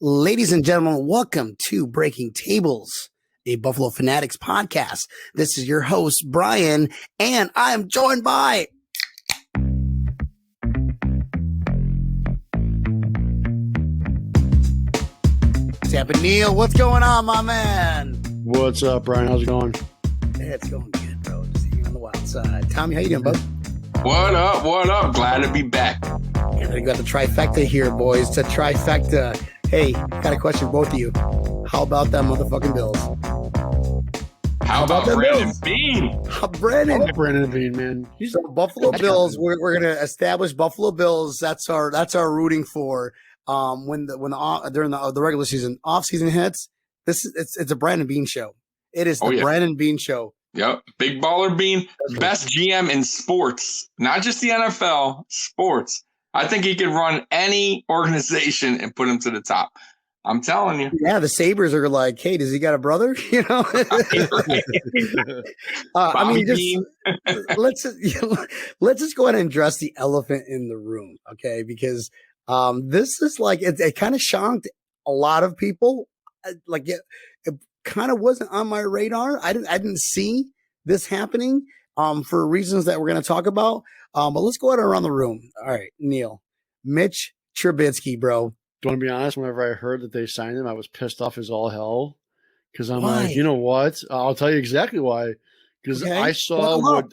Ladies and gentlemen, welcome to Breaking Tables, a Buffalo Fanatics podcast. This is your host, Brian, and I am joined by... Tampa Neil. What's going on, my man? What's up, Brian? How's it going? It's going good, bro. Just hanging on the wild side. Tommy, how you doing, bud? What up? What up? Glad to be back. Yeah, we got the trifecta here, boys. It's a trifecta. Hey, got a question for both of you. How about that motherfucking Bills? How about Brandon Beane? Brandon Beane, man. He's the Buffalo Bills. We're going to establish Buffalo Bills. That's our rooting for. During the regular season, off season hits. It's a Brandon Beane show. It is the Brandon Beane show. Yep, big baller Beane, best GM in sports, not just the NFL, sports. I think he could run any organization and put him to the top. I'm telling you. Yeah, the Sabres are like, hey, does he got a brother? You know. I mean, let's just go ahead and address the elephant in the room, okay? Because this is like it kind of shocked a lot of people. Like it kind of wasn't on my radar. I didn't see this happening for reasons that we're going to talk about. But let's go around the room. All right, Neil, Mitch Trubisky, bro. Do you want to be honest? Whenever I heard that they signed him, I was pissed off as all hell. Because I'm like, you know what? I'll tell you exactly why. Because I saw what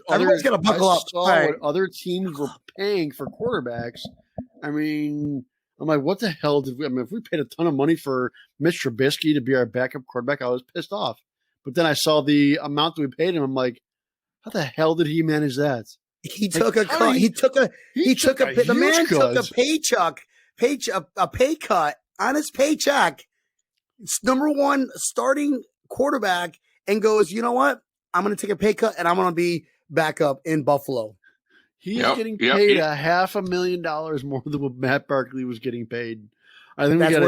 other teams were paying for quarterbacks. I mean, I'm like, what the hell if we paid a ton of money for Mitch Trubisky to be our backup quarterback, I was pissed off. But then I saw the amount that we paid him. I'm like, how the hell did he manage that? He took a cut. The man took a pay cut on his paycheck. It's number one starting quarterback and goes, you know what? I'm going to take a pay cut and I'm going to be back up in Buffalo. He's getting paid $500,000 more than what Matt Barkley was getting paid. I think that's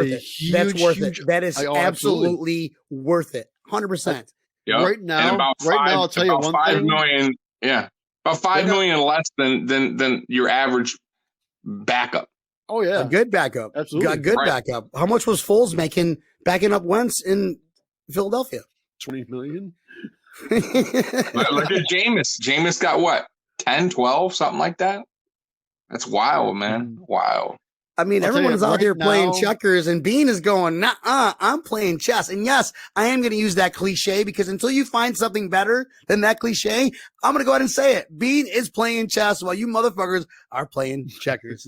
worth it. That is absolutely worth it. 100%. Yep. Right now, I'll tell you one $5 thing. million, about $5 million less than your average backup. Oh yeah, a good backup. Absolutely, a good backup. How much was Foles making backing up Wentz in Philadelphia? $20 million. Look at Jameis. Jameis got what? 10, 12, something like that. That's wild, man. Wild. I mean, everyone's out here playing checkers, and Beane is going, I'm playing chess. And yes, I am going to use that cliche because until you find something better than that cliche, I'm going to go ahead and say it. Beane is playing chess while you motherfuckers are playing checkers.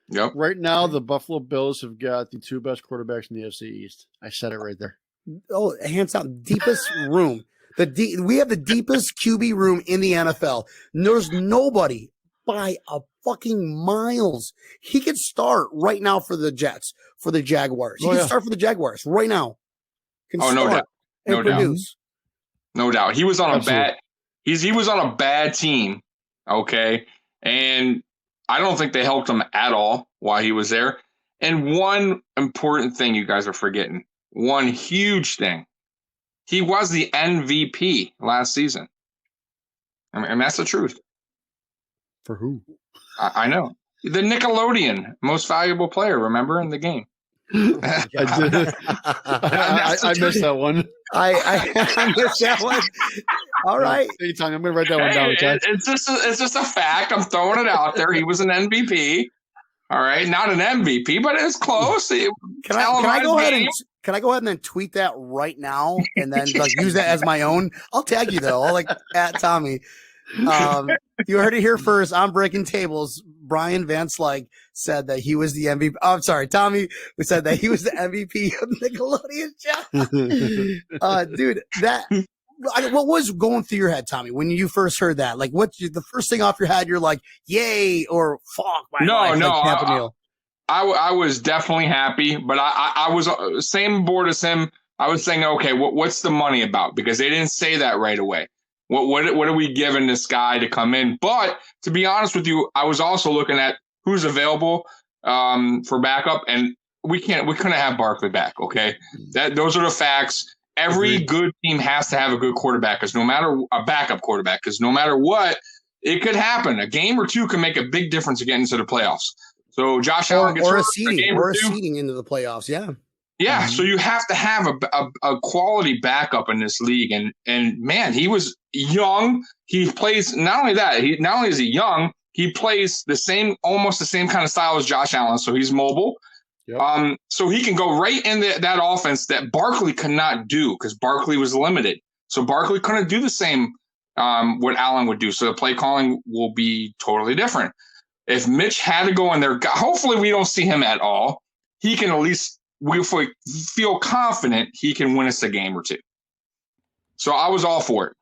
Yep. Right now, the Buffalo Bills have got the two best quarterbacks in the NFC East. I said it right there. Oh, hands down, deepest room. We have the deepest QB room in the NFL. There's nobody by a fucking miles. He could start right now for the Jets, for the Jaguars. He can start for the Jaguars right now. No doubt. No doubt. He was on a bad. He was on a bad team. Okay, and I don't think they helped him at all while he was there. And one important thing you guys are forgetting. One huge thing. He was the MVP last season. I mean, that's the truth. For who? I know. The Nickelodeon most valuable player, remember, in the game. I did. I missed that one. I missed that one. All right. Anytime. I'm going to write that one down. Okay? It's just a fact. I'm throwing it out there. He was an MVP. All right. Not an MVP, but it's close. Can I go ahead and then tweet that right now and then use that as my own? I'll tag you though. I'll at Tommy. You heard it here first. I'm Breaking Tables. Brian Van Slyke said that he was the MVP. Oh, I'm sorry, Tommy. We said that he was the MVP of Nickelodeon show. Dude, what was going through your head, Tommy, when you first heard that? Like, what's the first thing off your head? You're like, yay, or fuck. I was definitely happy, but I was same board as him. I was saying, okay, what's the money about? Because they didn't say that right away. What are we giving this guy to come in? But to be honest with you, I was also looking at who's available for backup, and we couldn't have Barkley back. Okay, those are the facts. Every good team has to have a good quarterback, because no matter a backup quarterback, because no matter what, it could happen. A game or two can make a big difference to get into the playoffs. So Josh Allen gets or a seeding into the playoffs. Yeah. Yeah, so you have to have a quality backup in this league, and man, he was young. He plays not only that, not only is he young, he plays almost the same kind of style as Josh Allen. So he's mobile. Yep. So he can go right in that offense that Barkley could not do because Barkley was limited. So Barkley couldn't do the same what Allen would do. So the play calling will be totally different. If Mitch had to go in there, hopefully we don't see him at all. He can at least. We feel confident he can win us a game or two. So I was all for it.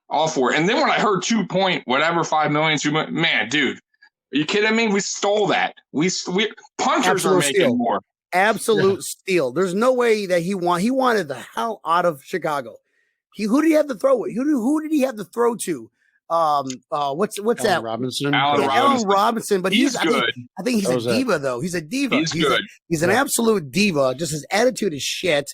And then when I heard 5 million, 2 million, man, dude, are you kidding me? We stole that. We punters are making more. Absolute steal. There's no way that he wanted the hell out of Chicago. Who did he have to throw with? Who did he have to throw to? What's that? Robinson. Allen Robinson, but he's good. I think he's a diva, though. He's a diva. He's good. He's an absolute diva. Just his attitude is shit.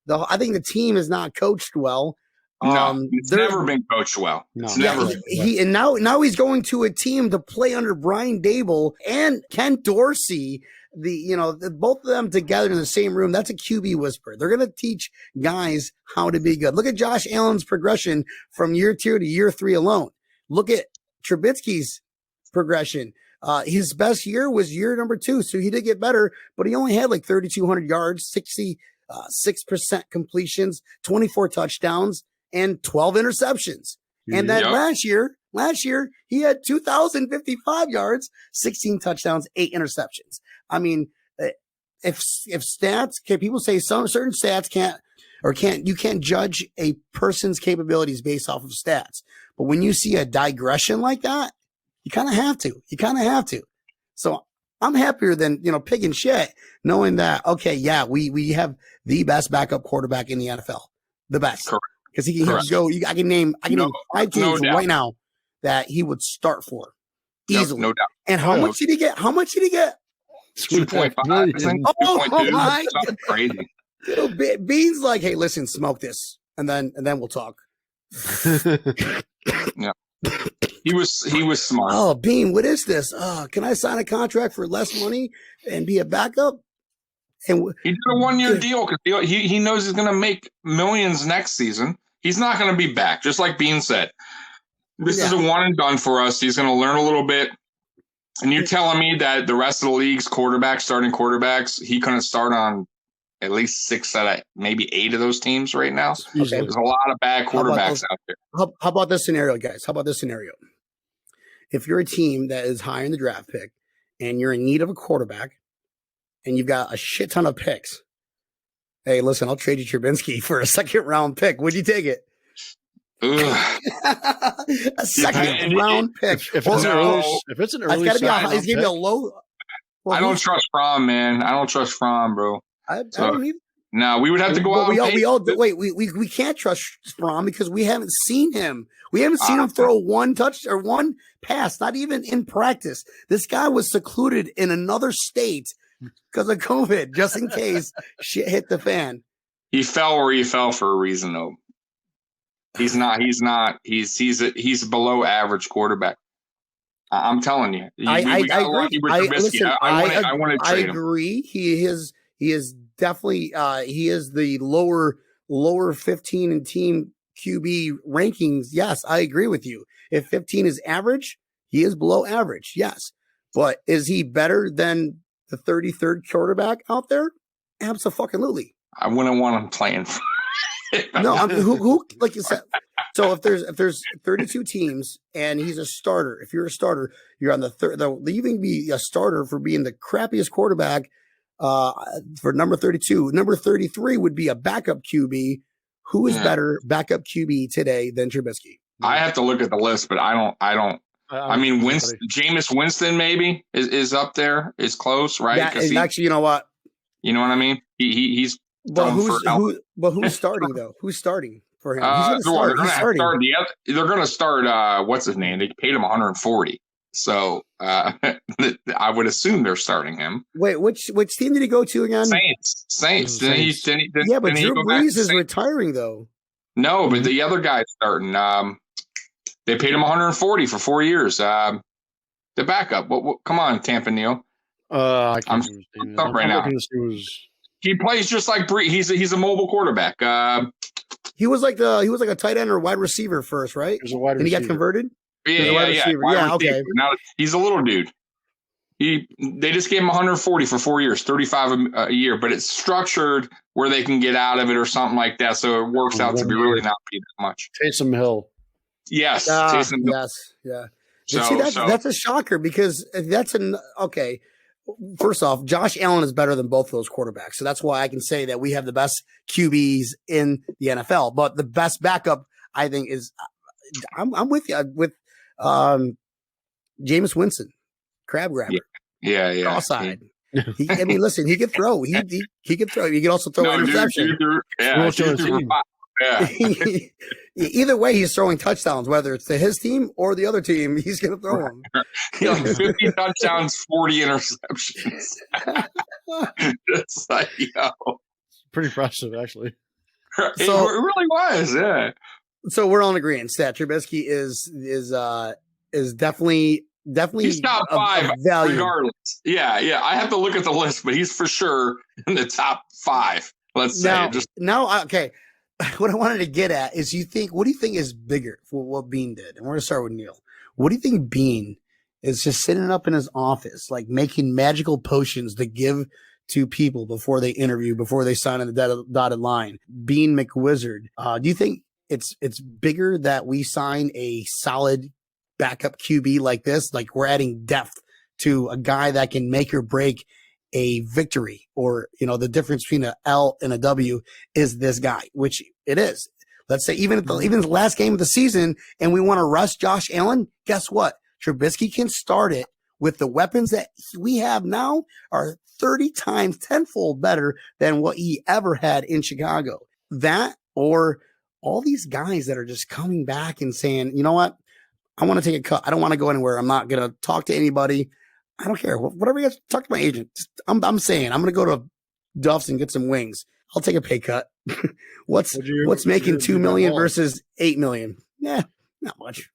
I think the team is not coached well. No, it's never been coached well. No, it's never been. And now he's going to a team to play under Brian Dable and Ken Dorsey. Both of them together in the same room. That's a QB whisperer. They're going to teach guys how to be good. Look at Josh Allen's progression from year 2 to year 3 alone. Look at Trubisky's progression. His best year was year number 2, so he did get better, but he only had like 3,200 yards, 66% completions, 24 touchdowns, and 12 interceptions. And then last year he had 2,055 yards, 16 touchdowns, 8 interceptions. I mean, if stats, people say certain stats you can't judge a person's capabilities based off of stats. But when you see a digression like that, you kind of have to. So I'm happier than, picking shit, knowing that, okay, yeah, we have the best backup quarterback in the NFL. The best. Because he can go, I can name 5 teams right now that he would start for. Easily. No doubt. And how much did he get? 2.5. Oh my God. Crazy. Beane's like, hey, listen, smoke this. And then we'll talk. Yeah. He was smart. Oh, Beane, what is this? Can I sign a contract for less money and be a backup? And he did a 1-year deal because he knows he's going to make millions next season. He's not going to be back, just like Beane said. This is a one and done for us. He's going to learn a little bit. And you're telling me that the rest of the league's starting quarterbacks, he couldn't start on at least 6 out of maybe 8 of those teams right now. Okay. There's a lot of bad quarterbacks out there. How about this scenario, guys? How about this scenario? If you're a team that is high in the draft pick and you're in need of a quarterback and you've got a shit ton of picks, hey, listen, I'll trade you Trubisky for a 2nd round pick. Would you take it? A 2nd round pick. If it's an early, he's gonna be a low. Well, I don't trust Fromm, man. I don't trust Fromm, bro. I don't either. No, we would have to go out. We can't trust Fromm because we haven't seen him. We haven't seen him throw one touch or one pass, not even in practice. This guy was secluded in another state because of COVID, just in case shit hit the fan. He fell where he fell for a reason, though. He's not. He's a below average quarterback. I'm telling you. I agree. He is definitely he is the lower 15 in team QB rankings. Yes, I agree with you. If 15 is average, he is below average. Yes. But is he better than the 33rd quarterback out there? Absolutely. I wouldn't want him playing for no, who like you said. So if there's 32 teams and he's a starter, if you're a starter, you're on the third. You can be a starter for being the crappiest quarterback for number 32. Number 33 would be a backup QB. Who is better backup QB today than Trubisky? I have to look at the list, but I don't. I mean, Jameis Winston maybe is up there, is close, right? Yeah, actually, you know what? You know what I mean? He's. But who's starting though? Who's starting for him? He's going to start. What's his name? They paid him 140. So I would assume they're starting him. Wait, which team did he go to again? Saints. But Drew Brees is retiring though. No, but the other guy's starting. They paid him 140 for 4 years. The backup. Come on, Tampa Neal. I can't I'm right now. He plays just like Brees. He's a mobile quarterback. He was like a tight end or wide receiver first, right? He was a wide receiver. And he got converted. Yeah. Okay. Now he's a little dude. They just gave him 140 for 4 years, 35 a year, but it's structured where they can get out of it or something like that. So it works out to be really not be that much. Taysom Hill. Yes. Taysom Hill. Yes. Yeah. That's a shocker because okay. First off, Josh Allen is better than both of those quarterbacks. So that's why I can say that we have the best QBs in the NFL, but the best backup I think is I'm with you with Jameis Winston. Crab grabber. Yeah. Cross-eyed. I mean, listen, he could throw. He could throw. He could also throw an interception. Either way, he's throwing touchdowns, whether it's to his team or the other team. He's going to throw them. Like 50 touchdowns, 40 interceptions. It's like, pretty impressive, actually. It really was, yeah. So we're on agreement that Trubisky is definitely he's top 5 value. Regardless. Yeah. I have to look at the list, but he's for sure in the top 5. Let's say. Okay. What I wanted to get at is what do you think is bigger for what Beane did? And we're going to start with Neil. What do you think Beane is just sitting up in his office, like making magical potions to give to people before they interview, before they sign on the dotted line? Beane McWizard. Do you think it's bigger that we sign a solid backup QB like this? Like we're adding depth to a guy that can make or break a victory, or, the difference between an L and a W is this guy, which it is. Let's say even the last game of the season and we want to rush Josh Allen, guess what? Trubisky can start it with the weapons that we have now are 30 times tenfold better than what he ever had in Chicago. That, or all these guys that are just coming back and saying, you know what? I want to take a cut. I don't want to go anywhere. I'm not going to talk to anybody. I don't care. Whatever you guys talk to my agent. I'm saying I'm going to go to Duff's and get some wings. I'll take a pay cut. What's making $2 million versus $8 million? Yeah, not much.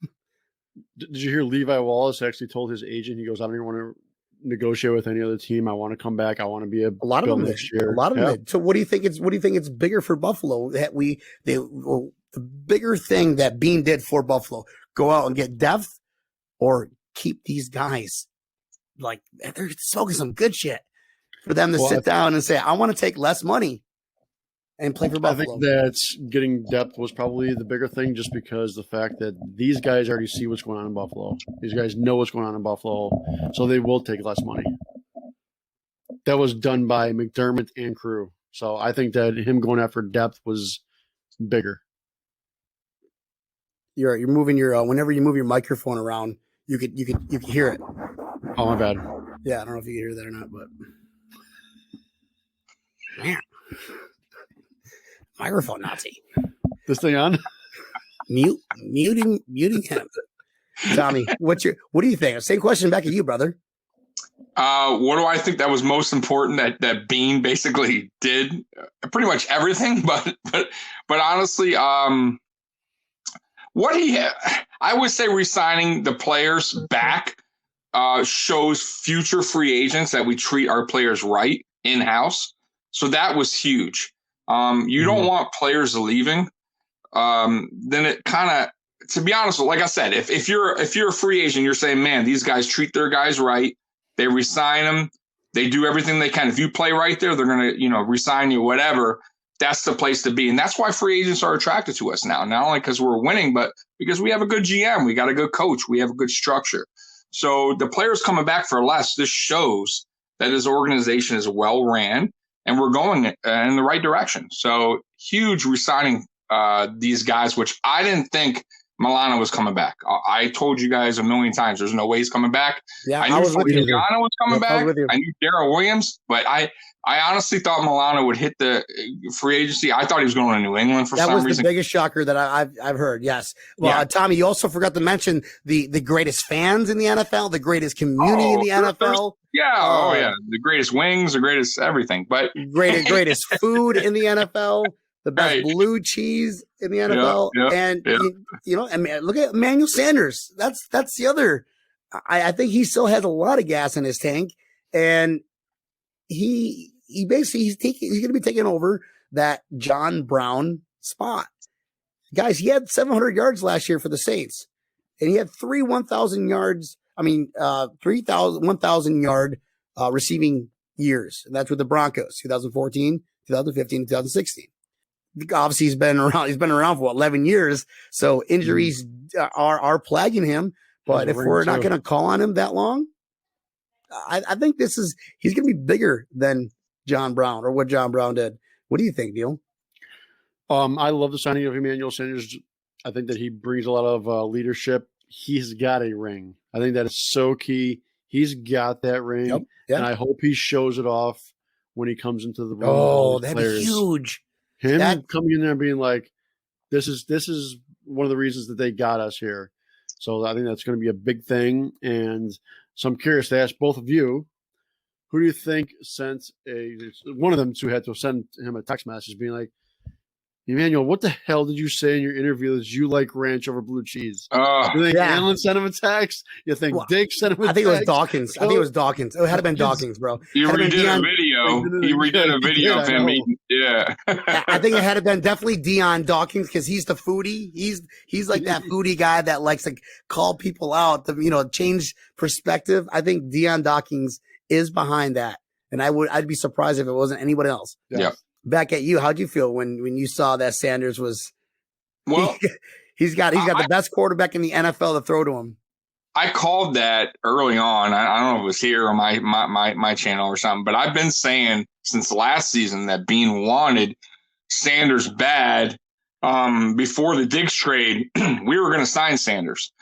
Did you hear Levi Wallace actually told his agent? He goes, I don't even want to negotiate with any other team. I want to come back. I want to be a lot of them next year. A lot of them. So what do you think it's bigger for Buffalo that the bigger thing that Beane did for Buffalo, go out and get depth or keep these guys? Like they're smoking some good shit for them to sit down and say, I want to take less money and play for Buffalo. I think that getting depth was probably the bigger thing, just because the fact that these guys already see what's going on in Buffalo. These guys know what's going on in Buffalo, so they will take less money. That was done by McDermott and crew. So I think that him going after depth was bigger. You're moving your whenever you move your microphone around, you could hear it. Oh, my bad. Yeah, I don't know if you can hear that or not, but man, microphone Nazi. This thing on? Muting him. Tommy, what do you think? Same question back at you, brother. What do I think that was most important that Beane basically did? Pretty much everything, but honestly, I would say resigning the players back shows future free agents that we treat our players right in-house. So that was huge. You don't want players leaving. Then it kind of, to be honest, like I said, if you're a free agent, you're saying, man, these guys treat their guys right. They resign them. They do everything they can. If you play right there, they're going to, resign you, whatever. That's the place to be. And that's why free agents are attracted to us now, not only because we're winning, but because we have a good GM. We got a good coach. We have a good structure. So the players coming back for less, this shows that this organization is well ran and we're going in the right direction. So huge resigning these guys, which I didn't think Milano was coming back. I told you guys a million times, there's no way he's coming back. Yeah, I knew Milano was coming back. I knew Darrell Williams, but I honestly thought Milano would hit the free agency. I thought he was going to New England for some reason. That was the biggest shocker that I've heard. Yes. Well, Tommy, you also forgot to mention the greatest fans in the NFL, the greatest community in the NFL. Yeah. The greatest wings, the greatest everything, but greatest food in the NFL. The best blue cheese in the NFL. I mean, look at Emmanuel Sanders. That's the other. I think he still has a lot of gas in his tank, and he basically he's going to be taking over that John Brown spot. Guys, he had 700 yards last year for the Saints, and he had 1,000 yards. 1,000 yard receiving years, and that's with the Broncos, 2014, 2015, 2016. Obviously, he's been around for 11 years, so injuries are plaguing him. But if we're not going to call on him that long, I think he's going to be bigger than John Brown or what John Brown did. What do you think, Neil? I love the signing of Emmanuel Sanders. I think that he brings a lot of leadership. He's got a ring. I think that is so key. He's got that ring, and I hope he shows it off when he comes into the room. Oh, that'd be huge. Him coming in there and being like, this is one of the reasons that they got us here. So I think that's going to be a big thing. And so I'm curious to ask both of you, who do you think sent one of them two had to send him a text message being like, Emmanuel, what the hell did you say in your interview that you like ranch over blue cheese? You think Allen sent him a text? You think Dick sent him a text? I think it was Dawkins. It had to been Dawkins, bro. He redid a video. He redid a video of him eating. Yeah. I think it had to been definitely Deion Dawkins because he's the foodie. He's like that foodie guy that likes to call people out to, change perspective. I think Deion Dawkins is behind that. And I'd be surprised if it wasn't anybody else. Yeah. Back at you, how'd you feel when you saw that Sanders was? Well, he's got the best quarterback in the NFL to throw to him. I called that early on. I don't know if it was here or my channel or something, but I've been saying since last season that Beane wanted Sanders bad. Before the Diggs trade, we were going to sign Sanders.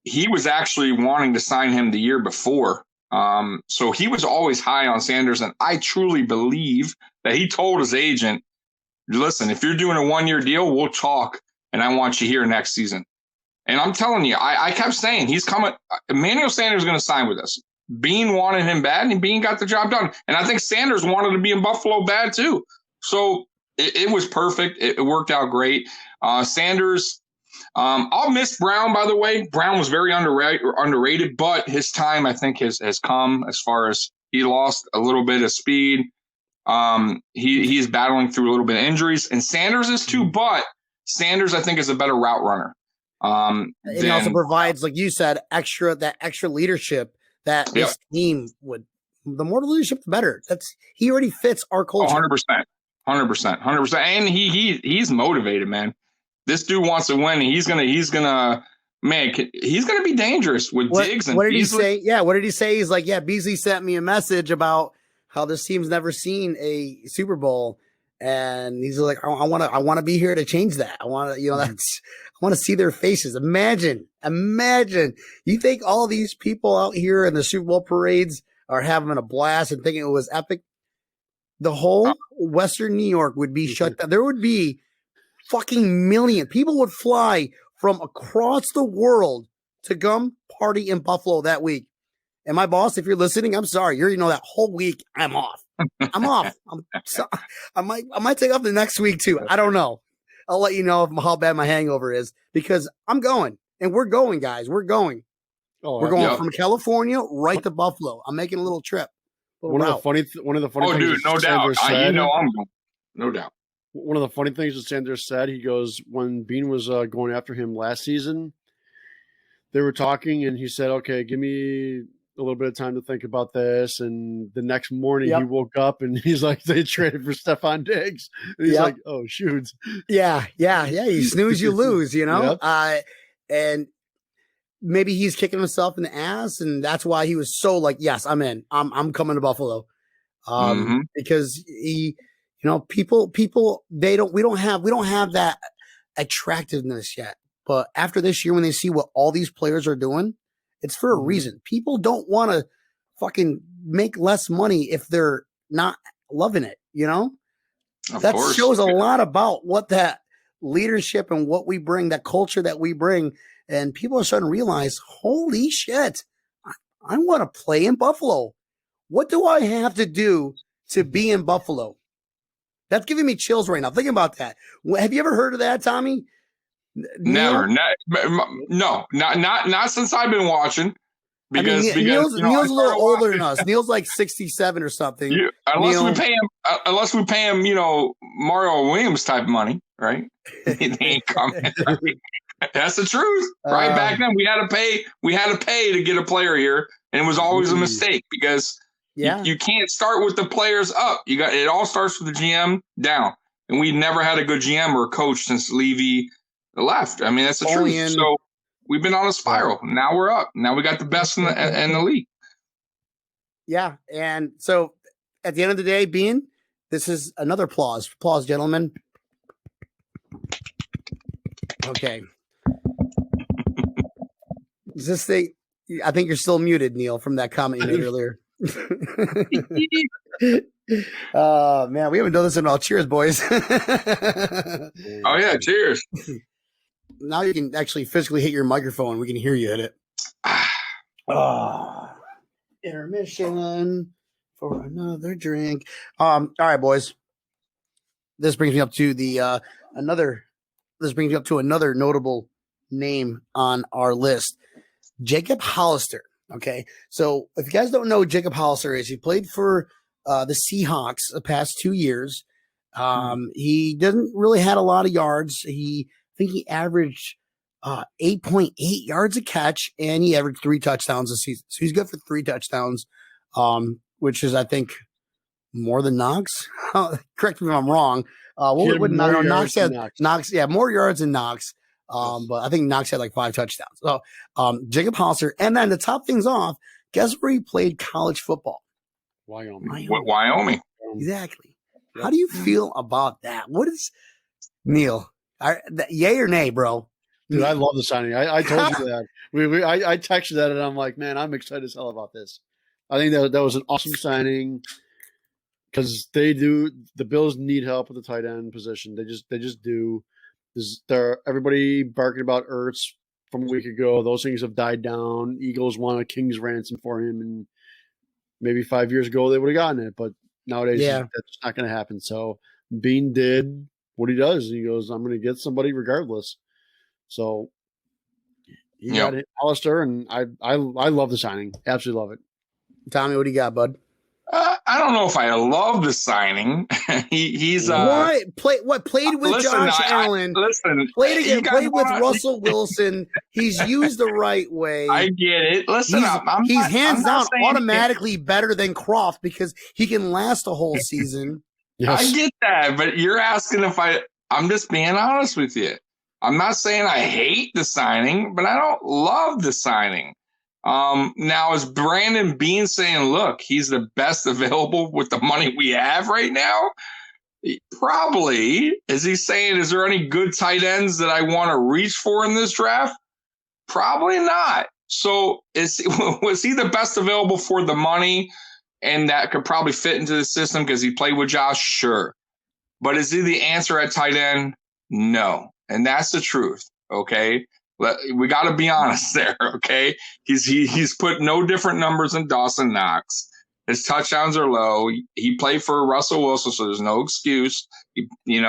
He was actually wanting to sign him the year before. So he was always high on Sanders, and I truly believe that he told his agent, listen, if you're doing a 1-year deal, we'll talk, and I want you here next season. And I'm telling you, I kept saying he's coming. Emmanuel Sanders is going to sign with us. Beane wanted him bad, and Beane got the job done. And I think Sanders wanted to be in Buffalo bad too. So it was perfect. It worked out great. Sanders, I'll miss Brown, by the way. Brown was very underrated, but his time, I think, has come as far as he lost a little bit of speed. He's battling through a little bit of injuries, and Sanders is too, but Sanders, I think, is a better route runner. It also provides, like you said, extra leadership that this team would. The more leadership, the better. He already fits our culture. 100%, and he's motivated, man. This dude wants to win. He's gonna be dangerous with Diggs and what did Beasley. He say? Yeah, what did he say? He's like, Beasley sent me a message about how this team's never seen a Super Bowl, and he's like, I want to be here to change that. I want to, I want to see their faces. Imagine. You think all these people out here in the Super Bowl parades are having a blast and thinking it was epic? The whole Western New York would be shut down. There would be fucking million people would fly from across the world to come party in Buffalo that week. And my boss, if you're listening, I'm sorry. That whole week I'm off. I might take off the next week too. I don't know. I'll let you know how bad my hangover is because I'm going and we're going, guys. We're going. We're going from California right to Buffalo. I'm making a little trip. One of the funny things. Dude, no doubt. I'm going. No doubt. One of the funny things that Sanders said, he goes, when Beane was going after him last season, they were talking, and he said, okay, give me a little bit of time to think about this. And the next morning he woke up, and he's like, they traded for Stephon Diggs. And he's like, oh, shoot. Yeah. You snooze, you lose, and maybe he's kicking himself in the ass, and that's why he was so like, yes, I'm in. I'm coming to Buffalo. Because he – people, we don't have that attractiveness yet. But after this year, when they see what all these players are doing, it's for a reason. People don't want to fucking make less money if they're not loving it. That shows a lot about what that leadership and what we bring, that culture that we bring. And people are starting to realize, holy shit, I want to play in Buffalo. What do I have to do to be in Buffalo? That's giving me chills right now. Think about that. Have you ever heard of that, Tommy? Never. No, not since I've been watching. Because Neil's a little older than us. Neil's like 67 or something. Unless we pay him, Mario Williams type money, right? They ain't coming. Right? That's the truth, right? Back then, we had to pay to get a player here, and it was always a mistake because you can't start with the players up. It all starts with the GM down, and we never had a good GM or coach since Levy left. I mean, that's the truth. So we've been on a spiral. Now we're up. Now we got the best in the league. Yeah, and so at the end of the day, Beane, this is another applause. Applause, gentlemen. Okay. Is this thing? I think you're still muted, Neil, from that comment you made earlier. Man, we haven't done this in all. Cheers, boys. Oh yeah, cheers. Now you can actually physically hit your microphone. We can hear you hit it. Intermission for another drink. All right, boys. This brings me up to another notable name on our list. Jacob Hollister. Okay. So if you guys don't know who Jacob Hollister is, he played for the Seahawks the past 2 years. He doesn't really had a lot of yards. I think he averaged 8.8 yards a catch, and he averaged 3 touchdowns this season. So he's good for 3 touchdowns, which is, I think, more than Knox. Correct me if I'm wrong. Knox had more yards than Knox. But I think Knox had like 5 touchdowns. So Jacob Hollister. And then to top things off, guess where he played college football? Wyoming. Exactly. How do you feel about that? What is Neil? Yay or nay, bro? Dude, I love the signing. I told you that. I texted that, and I'm like, man, I'm excited as hell about this. I think that was an awesome signing because the Bills need help with the tight end position. They just do. Everybody barking about Ertz from a week ago. Those things have died down. Eagles want a king's ransom for him, and maybe 5 years ago they would have gotten it, but nowadays that's not going to happen. So Beane did what he does. He goes, I'm going to get somebody regardless. So he got it, Hollister, and I love the signing. Absolutely love it. Tommy, what do you got, bud? I don't know if I love the signing. He's played with Josh Allen. Played with Russell Wilson. He's used the right way. I get it. Listen, he's hands down automatically better than Croft because he can last a whole season. Yes. I get that, but you're asking if I'm just being honest with you. I'm not saying I hate the signing, but I don't love the signing. Now, is Brandon Beane saying, look, he's the best available with the money we have right now? Probably. Is he saying, is there any good tight ends that I want to reach for in this draft? Probably not. So was he the best available for the money and that could probably fit into the system because he played with Josh? Sure. But is he the answer at tight end? No. And that's the truth. Okay. We got to be honest there, okay? He's put no different numbers than Dawson Knox. His touchdowns are low. He played for Russell Wilson, so there's no excuse.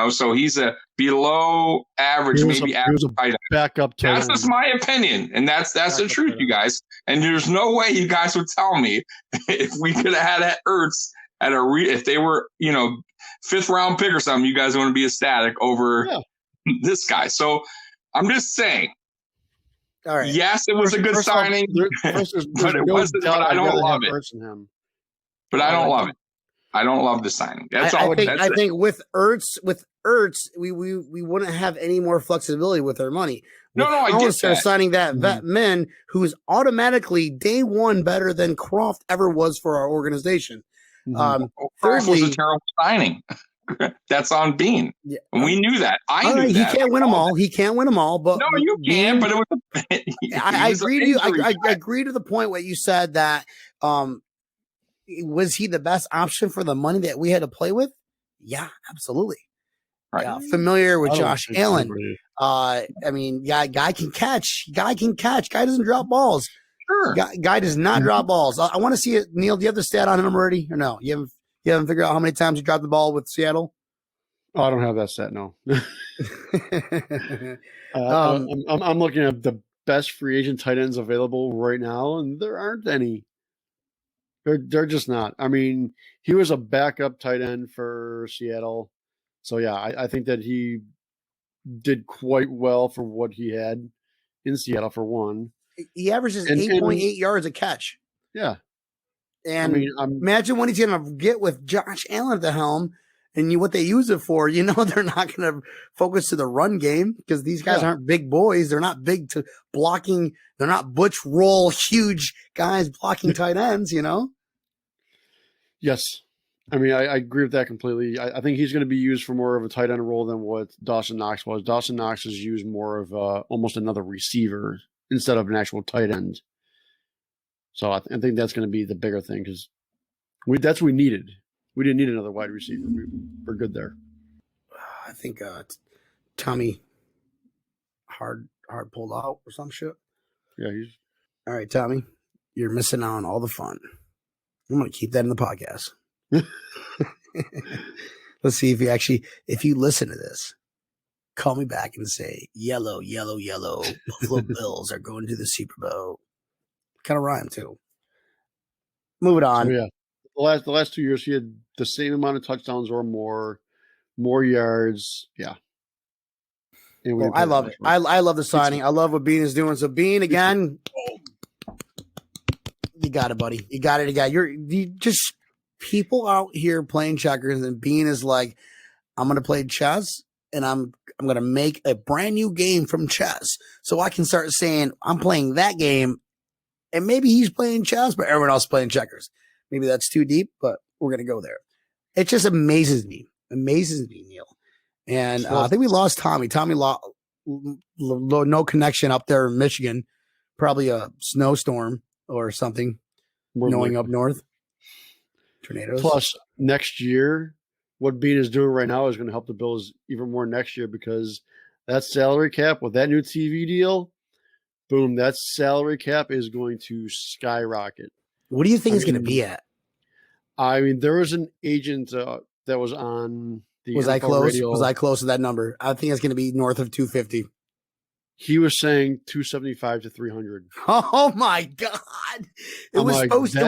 So he's a below average, maybe average tight end. Backup tight end. That's just my opinion, and that's the truth, you guys. And there's no way you guys would tell me if we could have had Ertz at if they were 5th round pick or something, you guys want to be ecstatic over this guy. So I'm just saying. All right. Yes, it was a good signing, but it wasn't. But I don't love it. But I don't love it. I don't love the signing. That's all. I think with Ertz, we wouldn't have any more flexibility with our money. I get that. Signing that vet man who's automatically day one better than Croft ever was for our organization. Croft was a terrible signing. That's on Beane. Yeah. We knew that. I knew that. He can't win them all. He can't win them all. But no, you can. But it was. I agree to you. I agree to the point where you said that. Was he the best option for the money that we had to play with? Yeah, absolutely. Right. Familiar with Josh Allen. I mean, guy can catch. Guy doesn't drop balls. Sure. Guy does not drop balls. I want to see it. Neil, do you have the stat on him already or no? You haven't figured out how many times he dropped the ball with Seattle? Oh, I don't have that stat. No. I'm looking at the best free agent tight ends available right now, and there aren't any. They're just not. I mean, he was a backup tight end for Seattle. So, yeah, I think that he did quite well for what he had in Seattle, for one. He averages 8.8 yards a catch. Yeah. And imagine what he's going to get with Josh Allen at the helm and what they use it for. You know, they're not going to focus to the run game because these guys aren't big boys. They're not big to blocking. They're not butch roll, huge guys blocking tight ends, you know? Yes. I mean, I agree with that completely. I think he's going to be used for more of a tight end role than what Dawson Knox was. Dawson Knox is used more of almost another receiver instead of an actual tight end. So I think that's going to be the bigger thing because that's what we needed. We didn't need another wide receiver. We're good there. I think Tommy hard pulled out or some shit. Yeah, all right, Tommy. You're missing out on all the fun. I'm going to keep that in the podcast. Let's see if you listen to this, call me back and say, yellow, Buffalo Bills are going to the Super Bowl. Kind of rhyme too. Moving on. So, yeah. The last 2 years, he had the same amount of touchdowns or more yards. Yeah. Well, I love it. I love the signing. I love what Beane is doing. So Beane again, you got it, buddy. You got it again. You just people out here playing checkers, and Beane is like, I'm going to play chess, and I'm going to make a brand new game from chess, so I can start saying I'm playing that game, and maybe he's playing chess, but everyone else is playing checkers. Maybe that's too deep, but we're going to go there. It just amazes me, Neil. And I think we lost Tommy. Tommy lost no connection up there in Michigan. Probably a snowstorm or something going up north. Tornadoes. Plus, next year, what Beane is doing right now is going to help the Bills even more next year because that salary cap with that new TV deal, boom, that salary cap is going to skyrocket. What do you think it's going to be at? I mean, there was an agent that was on the Was I close? Radio. Was I close to that number? I think it's going to be north of 250. He was saying 275 to 300. Oh my God! It was supposed to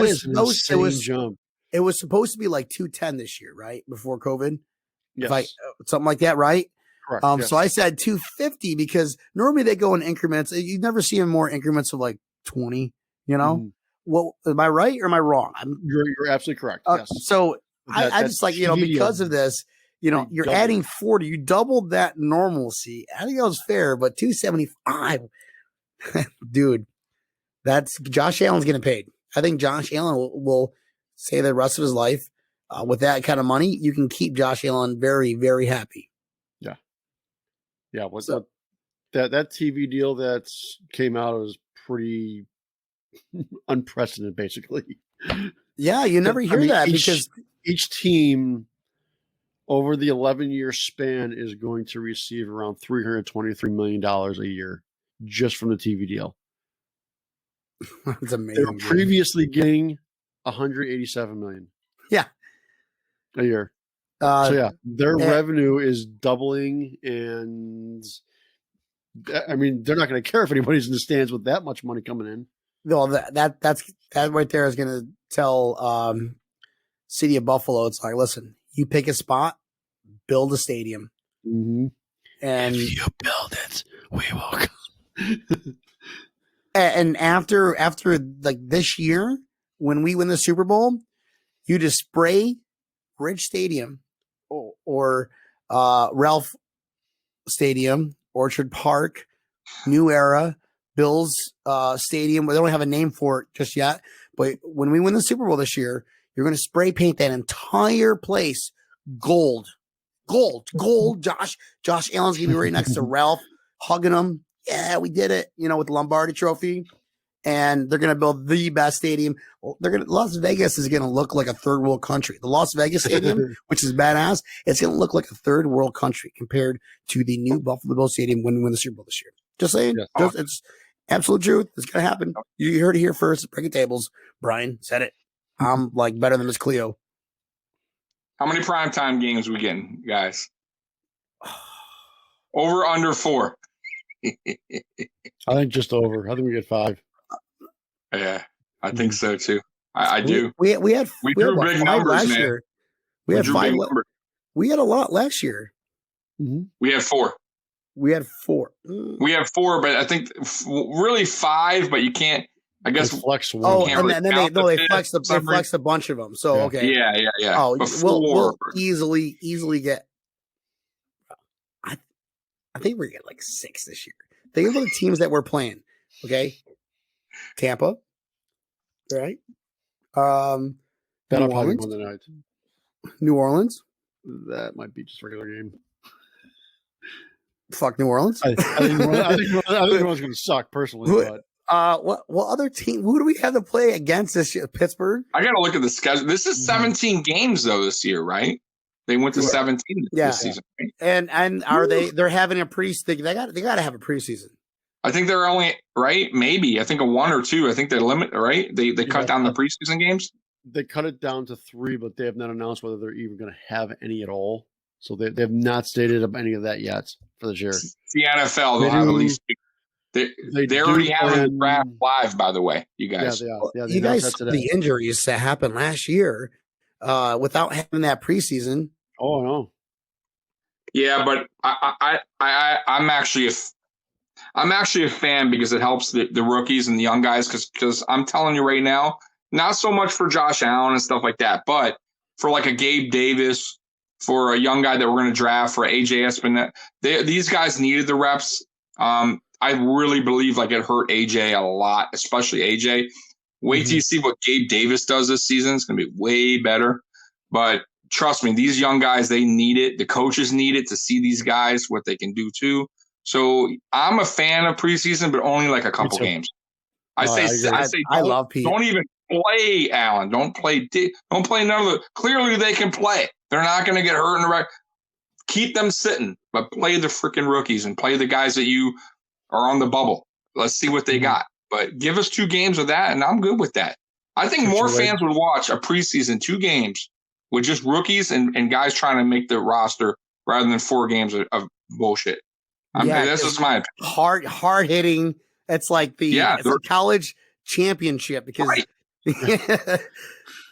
be like 210 this year, right? Before COVID, yes, something like that, right? Correct. Yes. So I said 250 because normally they go in increments. You never see them more increments of like 20. You know, Well, am I right or am I wrong? You're absolutely correct. Yes. So I just like because of this. You're adding 40. You doubled that normalcy. I think that was fair, but 275, dude, that's Josh Allen's getting paid. I think Josh Allen will say the rest of his life with that kind of money. You can keep Josh Allen very, very happy. Yeah. Yeah. That TV deal that came out was pretty unprecedented, basically. Yeah. You never hear that because each team over the 11-year span is going to receive around $323 million a year just from the TV deal. That's amazing. They were previously getting $187 million. Yeah. A year. Their revenue is doubling, and I mean, they're not going to care if anybody's in the stands with that much money coming in. Well, that right there is going to tell City of Buffalo, it's like, listen, you pick a spot, build a stadium. Mm-hmm. And if you build it, we will come. And after like this year, when we win the Super Bowl, you just spray Ridge Stadium or Ralph Stadium, Orchard Park, New Era, Bills Stadium. They don't have a name for it just yet. But when we win the Super Bowl this year, you're going to spray paint that entire place gold. Josh Allen's going to be right next to Ralph, hugging him. Yeah, we did it, with the Lombardi Trophy. And they're going to build the best stadium. Las Vegas is going to look like a third world country. The Las Vegas Stadium, which is badass, it's going to look like a third world country compared to the new Buffalo Bills Stadium when we win the Super Bowl this year. Just saying. Yes. It's absolute truth. It's going to happen. You heard it here first. Breaking tables. Brian said it. I'm like better than Miss Cleo. How many primetime games we getting, guys? Over under 4. I think just over. I think we get 5. Yeah, I think so too. I do. We had drew big numbers last man. year. We had 5. We had a lot last year. Mm-hmm. We had 4. We had 4. We have 4, but I think really 5. But you can't. I guess they flex one. Oh, and then they flexed a bunch of them. So yeah. okay, yeah. Oh, we'll easily get. I think we're gonna get like 6 this year. Think about the teams that we're playing. Okay, Tampa, right? That'll probably win the night. New Orleans. That might be just regular game. Fuck New Orleans. I think New Orleans going to suck personally. But what other team? Who do we have to play against this year? Pittsburgh. I got to look at the schedule. This is 17 games though this year, right? They went to 17 this season. Right? And are they're having a preseason? They got to have a preseason. I think they're only right. Maybe I think a 1 or 2. I think they limit right. They cut down the preseason games. They cut it down to 3, but they have not announced whether they're even going to have any at all. So they have not stated any of that yet for this year. It's the NFL, they'll have at least. They already have a draft live, by the way, you guys. Yeah, you guys saw the injuries that happened last year without having that preseason. Oh no. Yeah, but I'm actually a fan because it helps the rookies and the young guys because I'm telling you right now, not so much for Josh Allen and stuff like that, but for like a Gabe Davis, for a young guy that we're going to draft, for AJ Espinette, these guys needed the reps. I really believe like it hurt AJ a lot, especially AJ. Wait till you see what Gabe Davis does this season. It's going to be way better. But trust me, these young guys, they need it. The coaches need it to see these guys, what they can do too. So I'm a fan of preseason, but only like a couple games. I love Pete. Don't even play Allen. Don't play none of the. Clearly, they can play. They're not going to get hurt in the wreck. Keep them sitting, but play the freaking rookies and play the guys that you are on the bubble. Let's see what they got. But give us 2 games of that, and I'm good with that. I think more fans would watch a preseason 2 games with just rookies and guys trying to make the roster rather than 4 games of bullshit. This is my opinion. Hard hitting. It's like the college championship because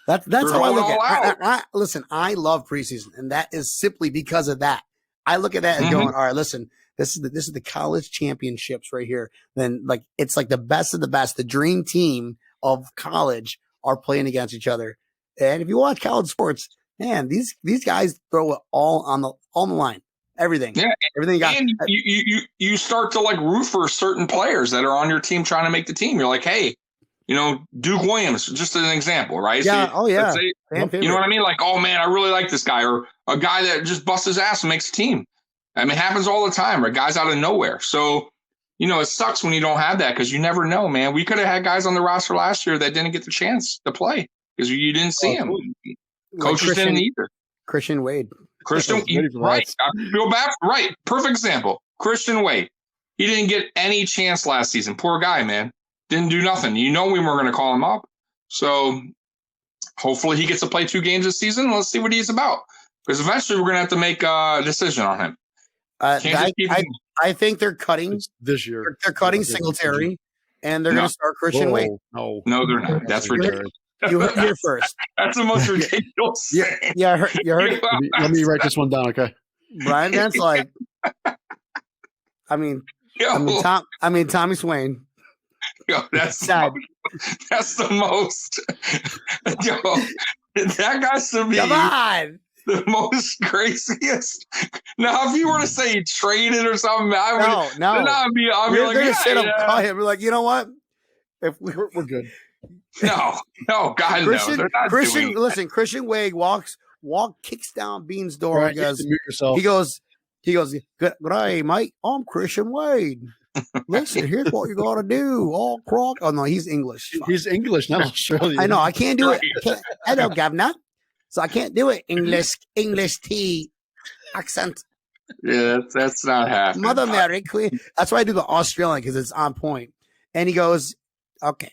that's how I look at it. Listen, I love preseason, and that is simply because of that. I look at that and going, all right, listen, this is the college championships right here. Then like it's like the best of the best. The dream team of college are playing against each other. And if you watch college sports, man, these guys throw it all on the line. Everything. Yeah. Everything you got. And you start to like root for certain players that are on your team trying to make the team. You're like, hey, Duke Williams, just an example, right? Yeah. So you know what I mean? Like, oh man, I really like this guy, or a guy that just busts his ass and makes a team. I mean, it happens all the time, right? Guys out of nowhere. So, it sucks when you don't have that because you never know, man. We could have had guys on the roster last year that didn't get the chance to play because you didn't see him. Coaches didn't either. Christian Wade. Right. I feel bad. Right. Perfect example. Christian Wade. He didn't get any chance last season. Poor guy, man. Didn't do nothing. We weren't going to call him up. So hopefully he gets to play 2 games this season. Let's see what he's about. Because eventually we're going to have to make a decision on him. I think they're cutting this year. They're cutting Singletary, and they're going to start Christian Wade. No, they're not. That's ridiculous. You heard here first. That's the most ridiculous thing. Yeah, you heard it. Let me write this one down, okay? Brian Dent's like, Tommy Swain. Yo, that's sad. That's the most. Yo, that guy's to me. Come on. The most craziest. Now, if you were to say he traded or something, I would. No. I'd be like, sit up, call him. We're like, you know what? If we're good. No, God, Christian, no. They're not Christian, doing listen. Christian Wade kicks down Beane's door. Right, and he goes. Good day, mate. I'm Christian Wade. Listen, here's what you got to do. All croc. Oh no, he's English. He's English, not Australian. I know. I can't do it. I don't, governor. So I can't do it. English tea accent. Yeah, that's not happening. Mother Mary Queen. That's why I do the Australian because it's on point. And he goes, okay.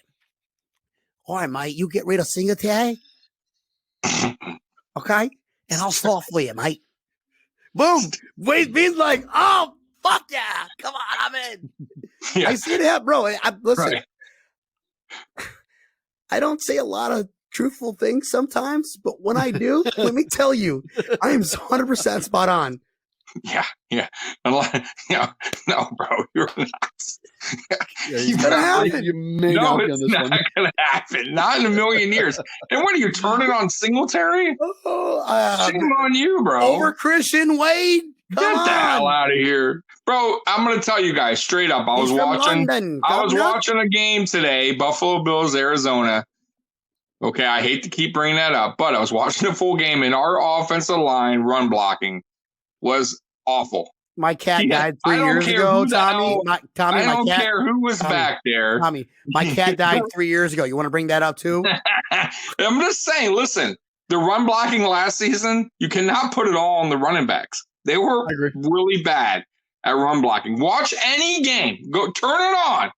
All right, mate, you get rid of Singletary. Okay? And I'll start for you, mate. Boom. Wade's like, oh, Fuck yeah. Come on, I'm in. Yeah. I see it happen, bro. Listen, right. I don't say a lot of truthful things sometimes, but when I do, let me tell you, I am 100% spot on. Yeah. No, bro, you're not. It's gonna happen. No, it's not gonna happen. Not in a million years. And what are you turning on Singletary? Shame on you, bro. Over Christian Wade. Get the hell out of here, bro. I'm gonna tell you guys straight up. I was watching a game today, Buffalo Bills, Arizona. Okay, I hate to keep bringing that up, but I was watching the full game, and our offensive line run blocking was awful. My cat died 3 years ago, Tommy. I don't care who was back there. Tommy, my cat died 3 years ago. You want to bring that up too? I'm just saying, listen, the run blocking last season, you cannot put it all on the running backs. They were really bad at run blocking. Watch any game. Go turn it on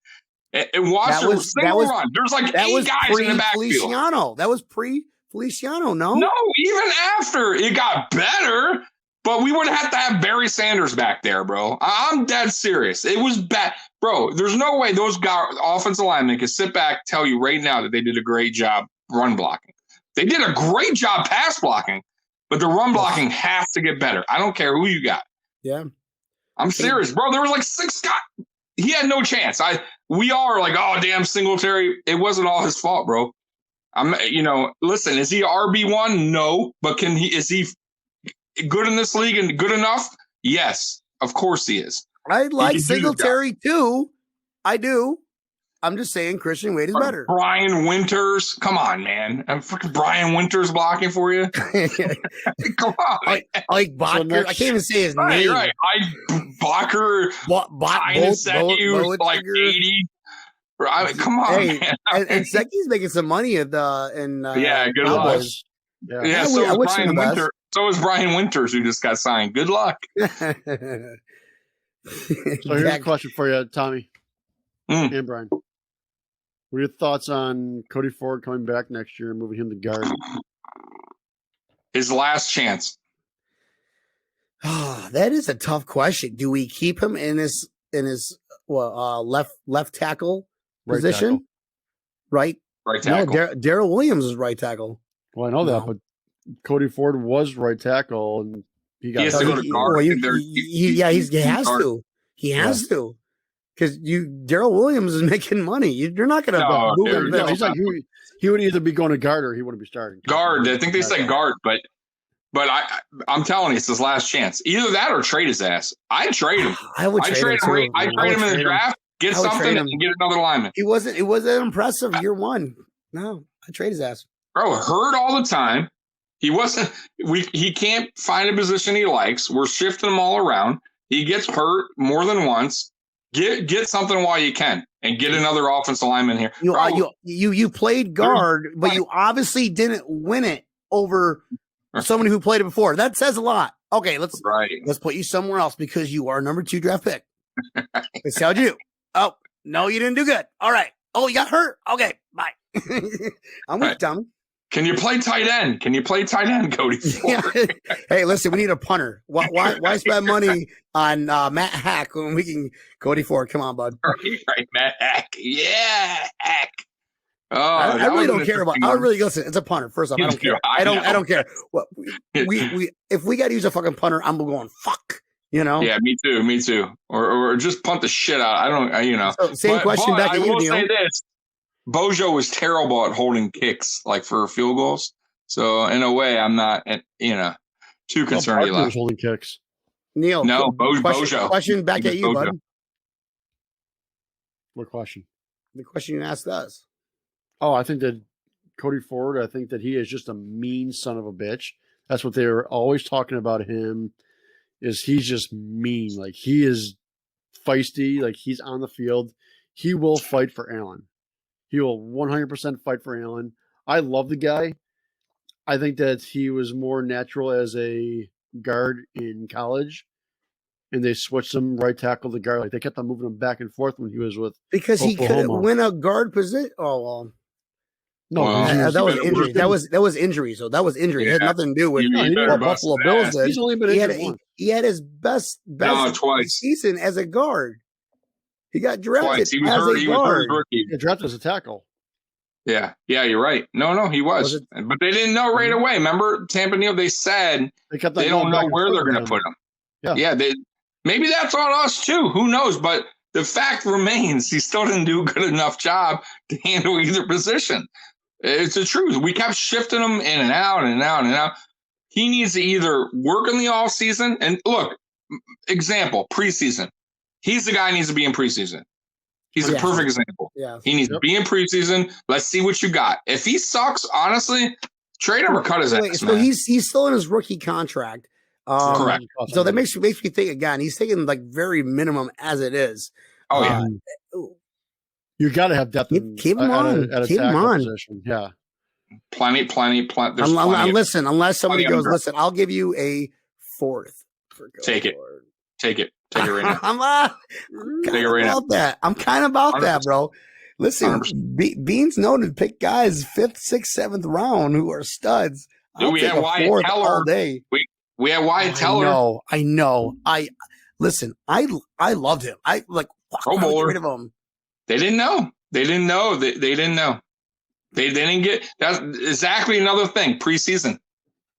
and watch a single run. There's like 8 guys in the backfield. Feliciano. That was pre-Feliciano, no? No, even after it got better. But we would have to have Barry Sanders back there, bro. I'm dead serious. It was bad. Bro, there's no way those offensive linemen can sit back and tell you right now that they did a great job run blocking. They did a great job pass blocking, but the run blocking has to get better. I don't care who you got. Yeah. I'm serious, bro. There was like 6 guys. He had no chance. We are like, oh, damn, Singletary. It wasn't all his fault, bro. Listen, is he RB1? No. But is he good in this league and good enough? Yes, of course he is. I like Singletary too. I do. I'm just saying Christian Wade is better. Brian Winters. Come on, man. I'm freaking Brian Winters blocking for you. Come on. Like Bacher. I can't even say his name. Right. Bacher. Secchi like 80. Come on, man. And Secchi's making some money at good luck. Yeah, so is Brian Winters. So is Brian Winters, who just got signed. Good luck. So here's a question for you, Tommy and Brian. What are your thoughts on Cody Ford coming back next year and moving him to guard? His last chance. That is a tough question. Do we keep him in his left tackle position? Tackle. Right tackle. No, Darrell Williams is right tackle. Well, I know that, but Cody Ford was right tackle, and he has to go to guard. He has to. Because Darrell Williams is making money. You're not going to move him. He's like he would either be going to guard or he wouldn't be starting. Guard. I think they said guard, but I'm telling you, it's his last chance. Either that or trade his ass. I'd trade him. I would trade him. I'd trade him in the draft. Get something and get another lineman. It wasn't impressive year one. No, I'd trade his ass. Bro, hurt all the time. He wasn't. He can't find a position he likes. We're shifting him all around. He gets hurt more than once. Get something while you can, and get another offensive lineman here. You played guard, but you obviously didn't win it over somebody who played it before. That says a lot. Okay, let's put you somewhere else because you are number 2 draft pick. Let's see how you do. Oh no, you didn't do good. All right. Oh, you got hurt. Okay, bye. I'm with Tommy. Can you play tight end? Cody Ford? Hey, listen, we need a punter. Why spend money on Matt Hack when we can Cody Ford? Come on, bud. Right, Matt Hack. Yeah, Hack. Oh, I really don't care about. I really listen. It's a punter. First off, I don't care. I don't care. Well, we if we got to use a fucking punter, I'm going fuck. Yeah, me too. Or just punt the shit out. I don't. So, same question back at you, Neil. I will say this. Bojo was terrible at holding kicks, like for field goals. So in a way, I'm not, too concerned. Barkley was holding kicks. Neil, no, Bojo. Question back at you, Bojo. bud. What question? The question you asked us. Oh, I think that Cody Ford. I think that he is just a mean son of a bitch. That's what they were always talking about him. Is he's just mean? Like he is feisty. Like he's on the field. He will fight for Allen. He will 100% fight for Allen. I love the guy. I think that he was more natural as a guard in college, and they switched him right tackle to guard. Like they kept on moving him back and forth when he was with because Oklahoma. He could win a guard position. Oh well, No, that was injury. That was injury. So that was injury. It had nothing to do with what Buffalo Bills did. He's only been injured he had his best season as a guard. He got drafted He was hurt. He was hurt rookie. He drafted as a tackle. Yeah, you're right. No, he was. But they didn't know right away. Remember, Tampa Neal, they said they don't know where they're going to put him. Yeah, maybe that's on us too. Who knows? But the fact remains, he still didn't do a good enough job to handle either position. It's the truth. We kept shifting him in and out and out and out. He needs to either work in the off season and look, example, preseason. He's the guy who needs to be in preseason. He's a perfect example. Yeah. He needs to be in preseason. Let's see what you got. If he sucks, honestly, trade him or cut his ass. So he's still in his rookie contract. Correct. So that makes me think again. He's taking like very minimum as it is. Oh yeah. You got to have depth. Keep him on. Keep him on. Position. Yeah. Plenty. Listen, unless somebody goes, listen, I'll give you a fourth. Take it right now. I'm kind of about that, bro. Listen, Beane's known to pick guys 5th, 6th, 7th round who are studs. We had Wyatt Teller all day. We had Wyatt Teller. I know. I loved him. I like Pro Bowler. Rid of him. They didn't know. They didn't know. They didn't know. They didn't get. That's exactly another thing. Preseason.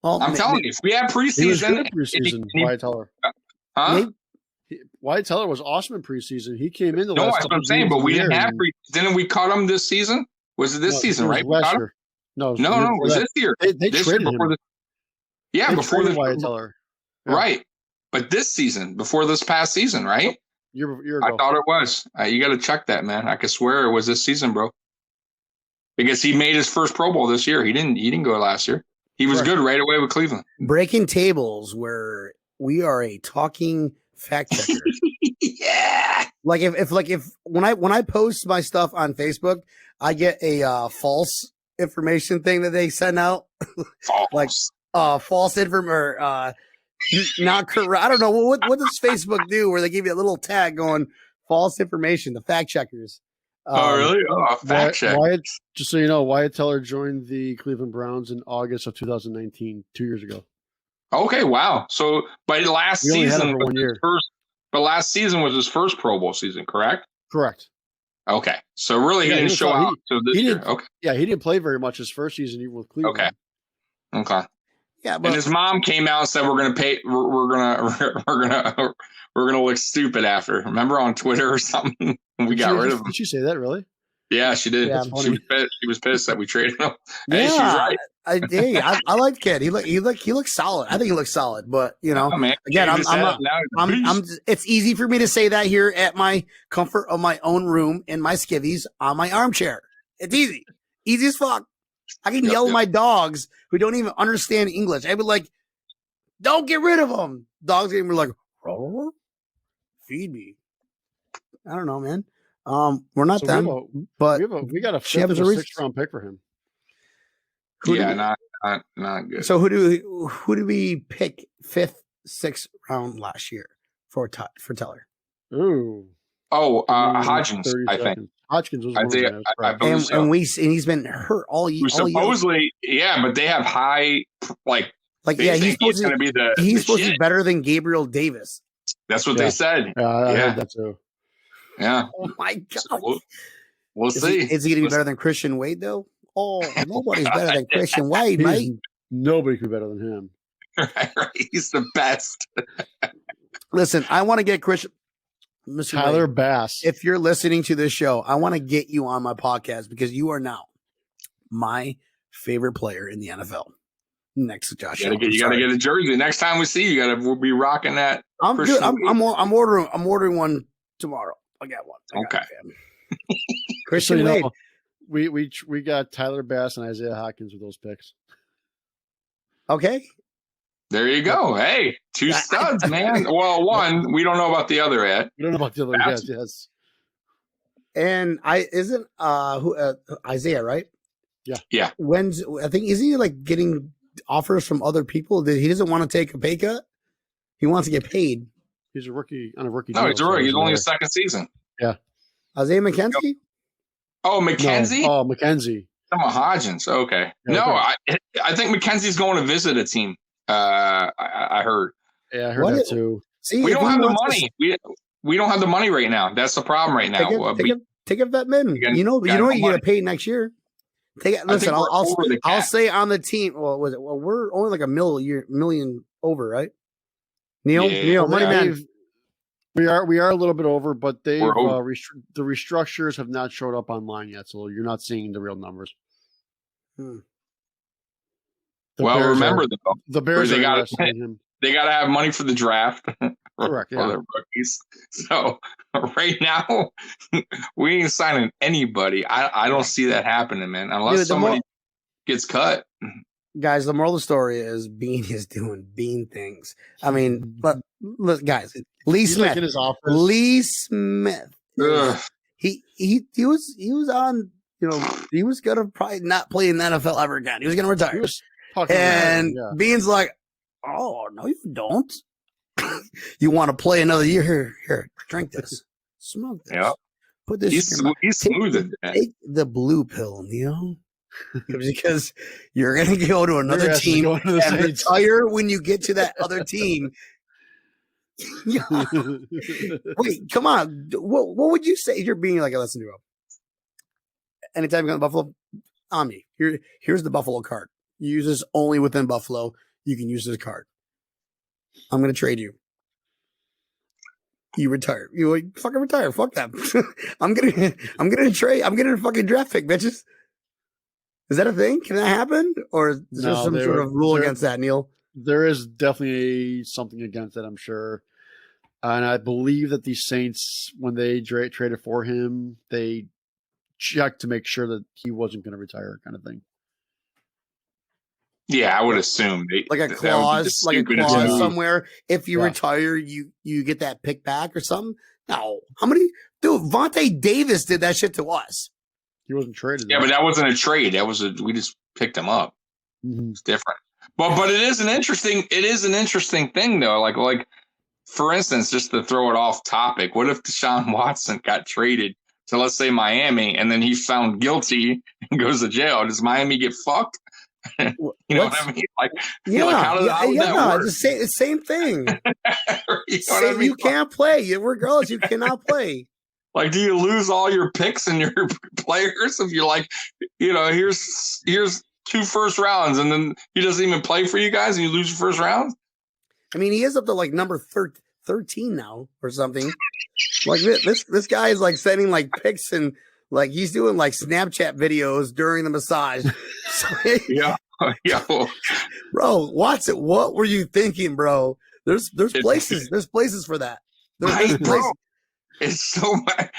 Well, I'm telling you, if we had preseason, Wyatt Teller. Huh? Wyatt Teller was awesome in preseason. He came in the last. No, that's what I'm saying. But we didn't have preseason. Didn't we cut him this season? Was it this season? Right? No, it was this year. They traded him. Before the Wyatt Teller. Yeah. Right, but this season, before this past season, right? Year ago. I thought it was. You got to check that, man. I could swear it was this season, bro. Because he made his first Pro Bowl this year. He didn't go last year. He was good right away with Cleveland. Breaking tables, where we are a talking fact checker. Yeah. Like if when I post my stuff on Facebook, I get a false information thing that they send out. False. Like false information or not correct. I don't know what does Facebook do where they give you a little tag going false information. The fact checkers. Oh really? Oh, fact check. Just so you know, Wyatt Teller joined the Cleveland Browns in August of 2019, 2 years ago. Okay, wow. So, but last season was his first Pro Bowl season, correct? Correct. Okay, so really he didn't show out. This year. Okay. Yeah, he didn't play very much his first season even with Cleveland. Okay. Yeah, but and his mom came out and said we're gonna look stupid after. Remember on Twitter or something? We got rid of him. Did she say that really? Yeah, she did. Yeah, she was pissed that we traded him. Yeah, hey, she's right. I like Kid. He looks solid. I think he looks solid, but you know, again, it's easy for me to say that here at my comfort of my own room in my skivvies on my armchair. It's easy as fuck. I can yell at my dogs who don't even understand English. I'd be like, "Don't get rid of them." Dogs are gonna be like, "Oh, feed me." I don't know, man. We're not them, but we got a 5th or 6th round pick for him. Not good. So who do we pick 5th, 6th round last year for Teller? Ooh. Hodgins, I think. Hodgins was Isaiah, and he's been hurt all year. Supposedly, yeah, but they have high he's supposed to be better than Gabriel Davis. That's what they said. I heard that too. Yeah. Oh my god. So we'll see. Is he going to be better than Christian Wade though? Oh, nobody's better than Christian Wade, mate. Nobody could be better than him. Right. He's the best. Listen, I want to get Christian. Mr. Tyler Wade, Bass. If you're listening to this show, I want to get you on my podcast because you are now my favorite player in the NFL. Next to Josh. You got to get a jersey. Next time we see you, we'll be rocking that. I'm good. I'm ordering one tomorrow. I got one. Okay. Christian Wade. We got Tyler Bass and Isaiah Hopkins with those picks. Okay. There you go. Hey, 2 studs, man. Well, one, we don't know about the other yet. We don't know about the other yet, yes. And Isaiah, right? Yeah. Yeah. Is he like getting offers from other people? He doesn't want to take a pay cut. He wants to get paid. He's a rookie on a rookie. No, he's a rookie. He's only his second season. Yeah. Isaiah McKenzie? Oh, McKenzie? No. Oh, McKenzie. Hodgins. Okay. No, I think McKenzie's going to visit a team. I heard. Yeah, I heard that too. See, we don't have the money. We don't have the money right now. That's the problem right now. Take a vet min. You know what you're gonna pay next year. Listen, I'll say on the team. Well, we're only like $1 million over, right? Neil, money man. We are a little bit over, but the restructures have not showed up online yet, so you're not seeing the real numbers. Well, remember the Bears. They got to have money for the draft. Correct. For their rookies. So right now, we ain't signing anybody. I don't see that happening, man. Unless somebody gets cut. Guys, the moral of the story is Beane is doing Beane things. I mean, but look, guys, Lee Smith. Lee Smith. He was on. He was gonna probably not play in the NFL ever again. He was gonna retire. Beane's like, oh no, you don't. You want to play another year? Here, drink this, smoke this. Yeah. Put this. He's smooth. Take the blue pill, Neil. Because you're going to go to another team and retire when you get to that other team. Wait, come on. What would you say? You're being like a lesson zero. Anytime you go to Buffalo, on me. Here's the Buffalo card. You use this only within Buffalo. You can use this card. I'm going to trade you. You retire. You like, fucking retire. Fuck that. I'm gonna trade. I'm getting a fucking draft pick, bitches. Is that a thing? Can that happen? Or is there some sort of rule against that, Neil? There is definitely something against it, I'm sure. And I believe that the Saints, when they traded for him, they checked to make sure that he wasn't going to retire, kind of thing. Yeah, I would assume like a clause somewhere. If you retire, you get that pick back or something. No, how many? Dude, Vontae Davis did that shit to us. He wasn't traded. Yeah, but that wasn't a trade. We just picked him up. Mm-hmm. It's different. But it is an interesting thing though. Like for instance, just to throw it off topic, what if Deshaun Watson got traded to, let's say, Miami, and then he's found guilty and goes to jail? Does Miami get fucked? You know what I mean? How does that work? The same thing. You can't play. Regardless, you cannot play. Like, do you lose all your picks and your players if you're like, here's 2 first rounds, and then he doesn't even play for you guys, and you lose your first round? I mean, he is up to like number 13 now or something. Like this guy is like sending like pics and like he's doing like Snapchat videos during the massage. Yeah. Bro, Watson, what were you thinking, bro? There's places. There's places for that. There's places. It's so bad.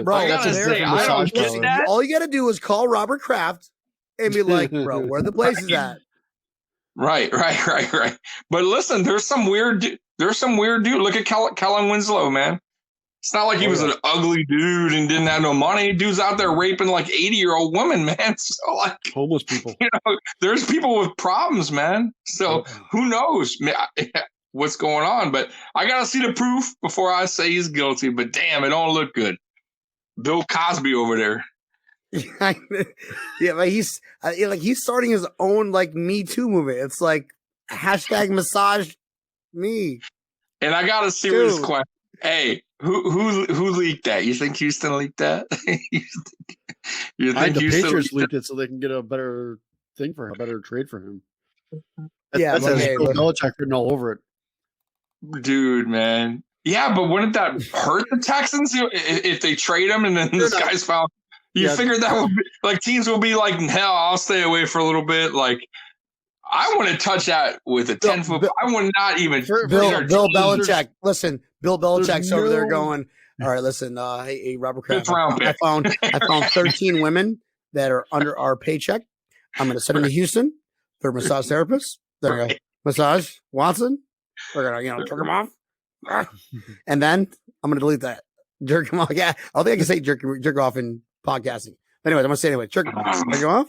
Bro, I gotta say, I don't get that. All you gotta do is call Robert Kraft and be like, bro, where the places at? Right. But listen, there's some weird dude. Look at Kellen Winslow, man. It's not like he was an ugly dude and didn't have no money. Dude's out there raping like 80-year-old women, man. So like homeless people. There's people with problems, man. So who knows what's going on? But I gotta see the proof before I say he's guilty. But damn, it don't look good. Bill Cosby over there. Yeah, but he's starting his own like Me Too movement. It's like hashtag massage me. And I got a serious question. Hey, who leaked that? You think Houston leaked that? You think the Patriots leaked it so they can get a better thing for him, a better trade for him? That's Belichick written all over it. Dude, man. Yeah, but wouldn't that hurt the Texans if they trade him and then this guy's found? You figured that would be like teams will be like, hell, I'll stay away for a little bit. Like, I wouldn't touch that with a 10-foot. I would not even. Bill Belichick. Listen, Bill Belichick's over there going, all right, listen, hey, Robert Kraft, I found 13 women that are under our paycheck. I'm going to send them to Houston. They're massage therapists. They're going to massage Watson. We're going to, jerk them off. And then I'm going to delete that. Jerk them off. Yeah, I don't think I can say jerk off in podcasting. But anyways, I'm going to say anyway, jerk them off.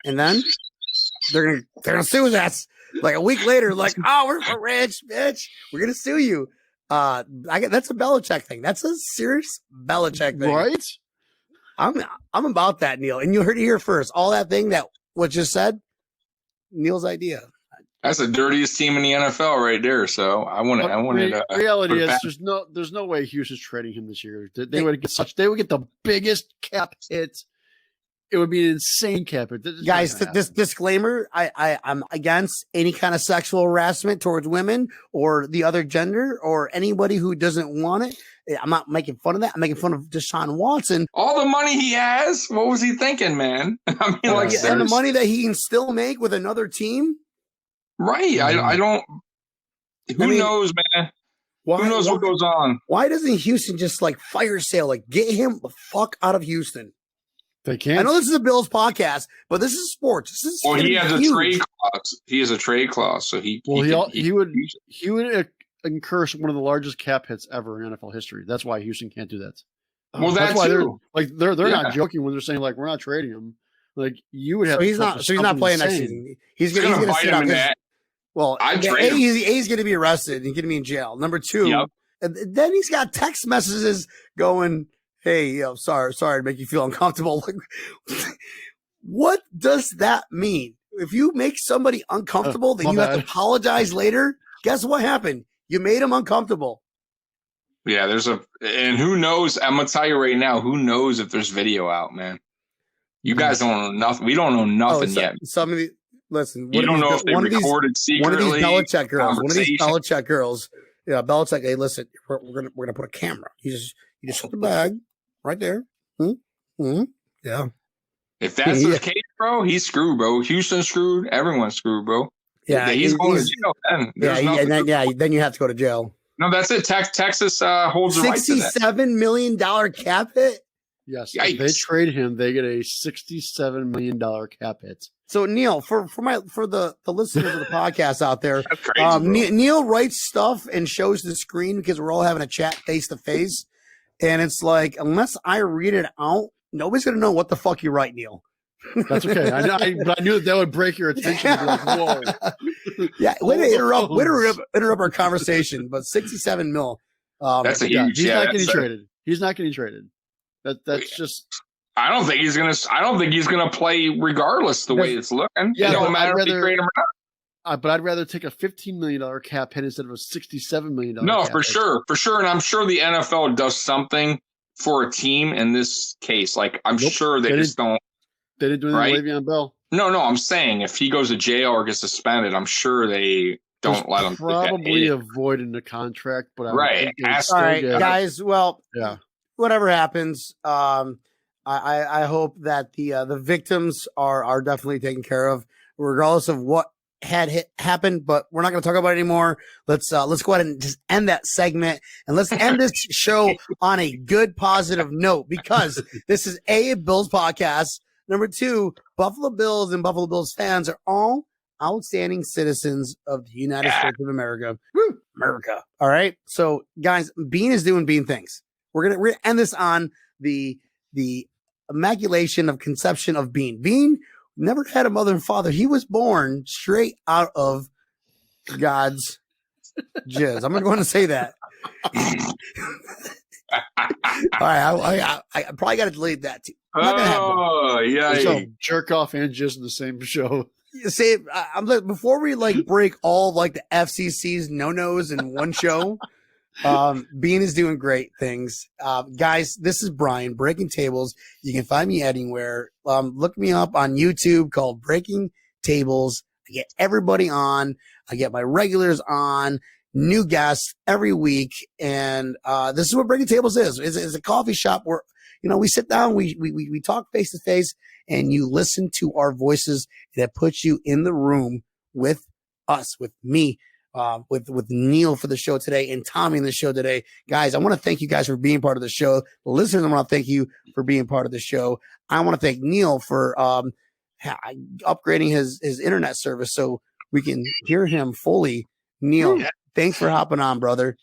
And then they're gonna sue his ass. Like a week later, like, oh, we're rich, bitch. We're gonna sue you. That's a Belichick thing. That's a serious Belichick thing, right? I'm about that, Neil. And you heard it here first. All that thing that was just said, Neil's idea. That's the dirtiest team in the NFL right there. So I wanted to. Reality is there's no way Houston's trading him this year. They would get the biggest cap hit. It would be an insane cap hit. Guys, this disclaimer, I'm against any kind of sexual harassment towards women or the other gender or anybody who doesn't want it. I'm not making fun of that. I'm making fun of Deshaun Watson. All the money he has, what was he thinking, man? I mean, and the money that he can still make with another team. Right. I don't. Who knows, man? Who knows what goes on? Why doesn't Houston just fire sale? Get him the fuck out of Houston. They can't. I know this is a Bills podcast, but this is sports. This is he has a trade clause. He has a trade clause, so he would incur one of the largest cap hits ever in NFL history. That's why Houston can't do that. Well, that's why they're not joking when they're saying we're not trading him. You would have. So he's not playing next season. He's going to sit out. Well, A's going to be arrested. He's going to be in jail. Number 2, and then he's got text messages going, "Hey, sorry to make you feel uncomfortable." What does that mean? If you make somebody uncomfortable, then you have to apologize later. Guess what happened? You made him uncomfortable. Yeah, and who knows? I'm gonna tell you right now. Who knows if there's video out, man? You guys don't know nothing. We don't know nothing yet. Some of the. Listen, you don't know if they recorded secretly. One of these Belichick girls. Yeah, Belichick. Hey, listen, we're gonna put a camera. You just put the bag right there. Yeah. If that's the case, bro, he's screwed, bro. Houston's screwed. Everyone's screwed, bro. Yeah, he's going to jail. Then you have to go to jail. No, that's it. Texas holds the right to that. $67 million cap hit. Yes, if they trade him, they get a $67 million cap hit. So Neil, for the listeners of the podcast out there, Neil writes stuff and shows the screen because we're all having a chat face to face, and it's unless I read it out, nobody's gonna know what the fuck you write, Neil. That's okay. But I knew that would break your attention. Whoa. Yeah, way to interrupt our conversation. But 67 mil. That's a huge. He's not getting traded. He's not getting traded. That's just. I don't think he's gonna play regardless the way it's looking. Yeah, it don't matter if you trade him or not. But I'd rather take a $15 million cap hit instead of a $67 million. No, for sure, and I'm sure the NFL does something for a team in this case. I'm sure they just don't. They didn't do anything with Le'Veon Bell. No, I'm saying if he goes to jail or gets suspended, I'm sure they don't let him. Probably avoiding the contract, but all right, guys. Well, yeah. Whatever happens, I hope that the victims are definitely taken care of, regardless of what had happened. But we're not going to talk about it anymore. Let's go ahead and just end that segment, and let's end this show on a good, positive note, because this is a Bills podcast. Number 2, Buffalo Bills and Buffalo Bills fans are all outstanding citizens of the United States of America. Woo, America. All right. So, guys, Beane is doing Beane things. We're gonna end this on the immaculation of conception of Beane. Beane never had a mother and father. He was born straight out of God's jizz. I'm going to say that. All right, I probably got to delete that too. Yeah. So jerk off and jizz in the same show. Say, before we break all the FCC's no-nos in one show. Beane is doing great things. Guys, this is Brian, Breaking Tables. You can find me anywhere. Look me up on YouTube called Breaking Tables. I get everybody on. I get my regulars on, new guests every week. And this is what Breaking Tables is. It's a coffee shop where, we sit down, we talk face to face, and you listen to our voices that puts you in the room with us, with me. With Neil for the show today and Tommy in the show today. Guys, I want to thank you guys for being part of the show. The listeners, I want to thank you for being part of the show. I want to thank Neil for upgrading his internet service so we can hear him fully. Neil, thanks for hopping on, brother.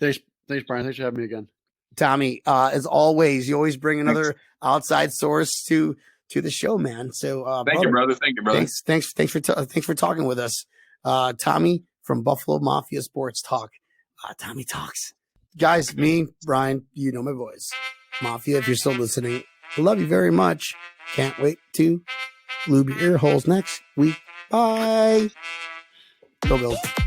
Thanks, Brian. Thanks for having me again. Tommy, as always, you always bring another outside source to the show, man. So thank you, brother. Thank you, brother. Thanks for talking with us. Tommy from Buffalo Mafia Sports Talk. Tommy Talks. Guys, me, Brian, you know my voice. Mafia, if you're still listening, I love you very much. Can't wait to lube your ear holes next week. Bye. Go Bills.